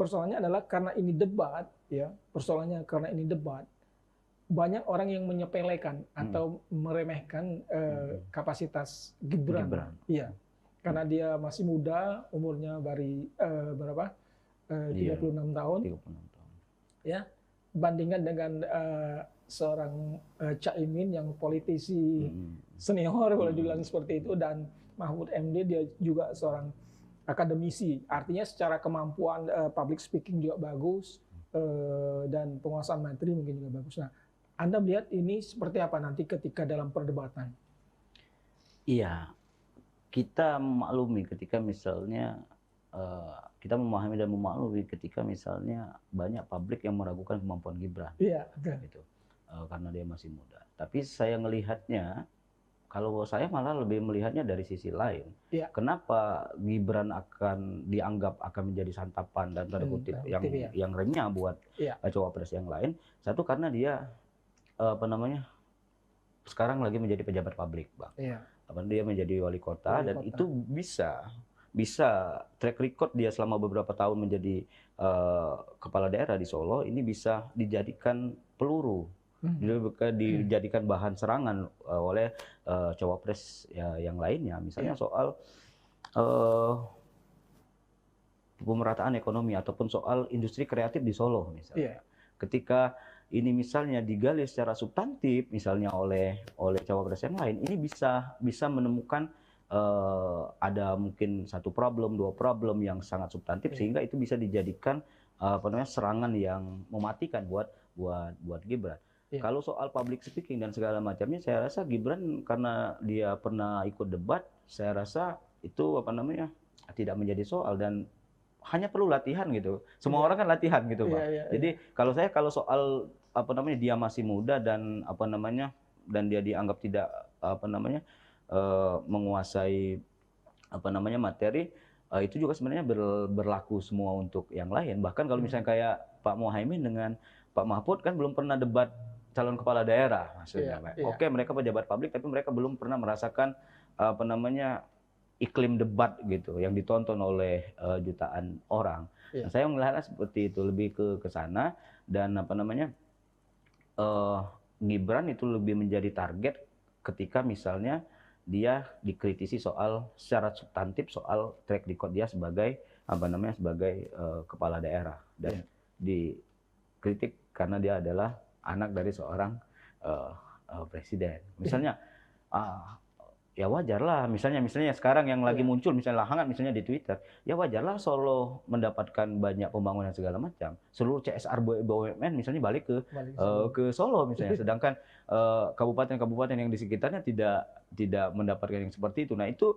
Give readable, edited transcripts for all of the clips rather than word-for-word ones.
persoalannya adalah karena ini debat, ya. Persoalannya karena ini debat, banyak orang yang menyepelekan atau meremehkan kapasitas Gibran. Iya. Karena dia masih muda, umurnya berapa? 36 tahun. 36 tahun. Ya. Bandingkan dengan seorang Caimin yang politisi senior boleh dibilang seperti itu, dan Mahfud MD dia juga seorang akademisi, artinya secara kemampuan public speaking juga bagus, dan penguasaan materi mungkin juga bagus. Nah, Anda melihat ini seperti apa nanti ketika dalam perdebatan? Iya, kita memaklumi ketika misalnya kita memahami dan memaklumi ketika misalnya banyak publik yang meragukan kemampuan Gibran. Iya, betul. Gitu. Karena dia masih muda. Tapi saya melihatnya, kalau saya malah lebih melihatnya dari sisi lain. Iya. Kenapa Gibran akan dianggap akan menjadi santapan dan tanda kutip yang renyah buat cawapres yang lain? Satu, karena dia sekarang lagi menjadi pejabat publik, Bang. Iya. Dia menjadi wali kota, dan itu bisa track record dia selama beberapa tahun menjadi kepala daerah di Solo ini bisa dijadikan peluru. Dijadikan bahan serangan oleh cawapres yang lainnya, misalnya soal pemerataan ekonomi ataupun soal industri kreatif di Solo misalnya. Ketika ini misalnya digali secara substantif misalnya oleh cawapres yang lain, ini bisa menemukan ada mungkin satu problem, dua problem yang sangat substantif, sehingga itu bisa dijadikan serangan yang mematikan buat Gibran. Kalau soal public speaking dan segala macamnya, saya rasa Gibran karena dia pernah ikut debat, saya rasa itu tidak menjadi soal dan hanya perlu latihan gitu. Semua orang kan latihan gitu, Pak. Jadi kalau soal dia masih muda dan dan dia dianggap tidak menguasai materi, itu juga sebenarnya berlaku semua untuk yang lain. Bahkan kalau misalnya kayak Pak Muhaimin dengan Pak Mahfud kan belum pernah debat calon kepala daerah maksudnya. Oke, mereka pejabat publik tapi mereka belum pernah merasakan iklim debat gitu yang ditonton oleh jutaan orang. Nah, saya melihatnya seperti itu, lebih ke sana, dan Gibran itu lebih menjadi target ketika misalnya dia dikritisi secara substantif soal track record dia sebagai kepala daerah, dan dikritik karena dia adalah anak dari seorang presiden. Misalnya ya wajarlah, misalnya sekarang yang lagi muncul misalnya hangat misalnya di Twitter, ya wajarlah Solo mendapatkan banyak pembangunan segala macam. Seluruh CSR BUMN misalnya balik ke Solo misalnya, sedangkan kabupaten-kabupaten yang di sekitarnya tidak mendapatkan yang seperti itu. Nah, itu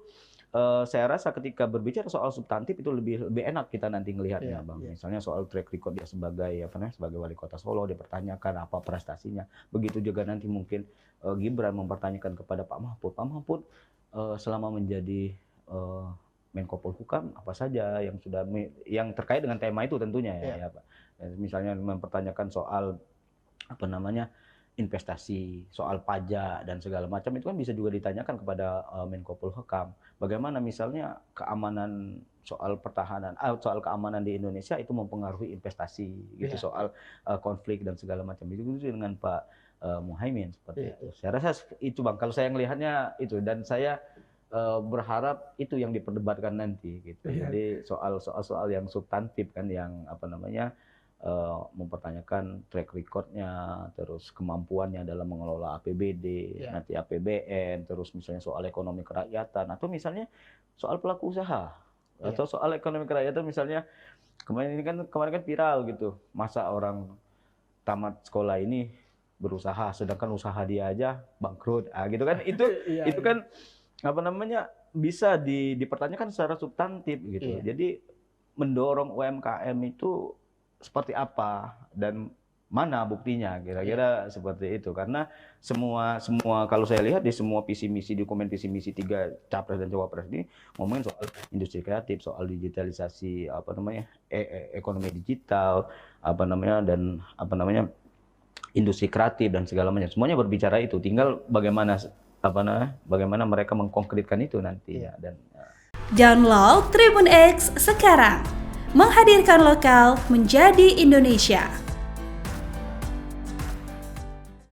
saya rasa ketika berbicara soal substantif itu lebih enak kita nanti ngelihatnya, Bang. Misalnya soal track record dia sebagai wali kota Solo, dipertanyakan apa prestasinya. Begitu juga nanti mungkin Gibran mempertanyakan kepada Pak Mahfud. Pak Mahfud selama menjadi Menko Polhukam apa saja yang terkait dengan tema itu tentunya ya, Pak. Misalnya mempertanyakan soal investasi, soal pajak dan segala macam, itu kan bisa juga ditanyakan kepada Menko Polhukam. Bagaimana misalnya keamanan, soal pertahanan, soal keamanan di Indonesia itu mempengaruhi investasi gitu, soal konflik dan segala macam. Itu dengan Pak Muhaimin seperti itu. Saya rasa itu, Bang. Kalau saya melihatnya itu, dan saya berharap itu yang diperdebatkan nanti gitu. Jadi soal yang substantif kan, yang mempertanyakan track recordnya, terus kemampuannya dalam mengelola APBD, nanti APBN, terus misalnya soal ekonomi kerakyatan, atau misalnya soal pelaku usaha, atau soal ekonomi kerakyatan misalnya kemarin kan viral gitu, masa orang tamat sekolah ini berusaha sedangkan usaha dia aja bangkrut, gitu kan, itu kan bisa dipertanyakan secara substantif gitu. Jadi mendorong UMKM itu seperti apa dan mana buktinya, kira-kira seperti itu. Karena semua kalau saya lihat di semua visi misi, dokumen visi misi 3 capres dan cawapres ini ngomongin soal industri kreatif, soal digitalisasi, ekonomi digital, dan industri kreatif dan segala macam. Semuanya berbicara itu. Tinggal bagaimana mereka mengkonkretkan itu nanti. Dan download Tribun X sekarang, Menghadirkan lokal menjadi Indonesia.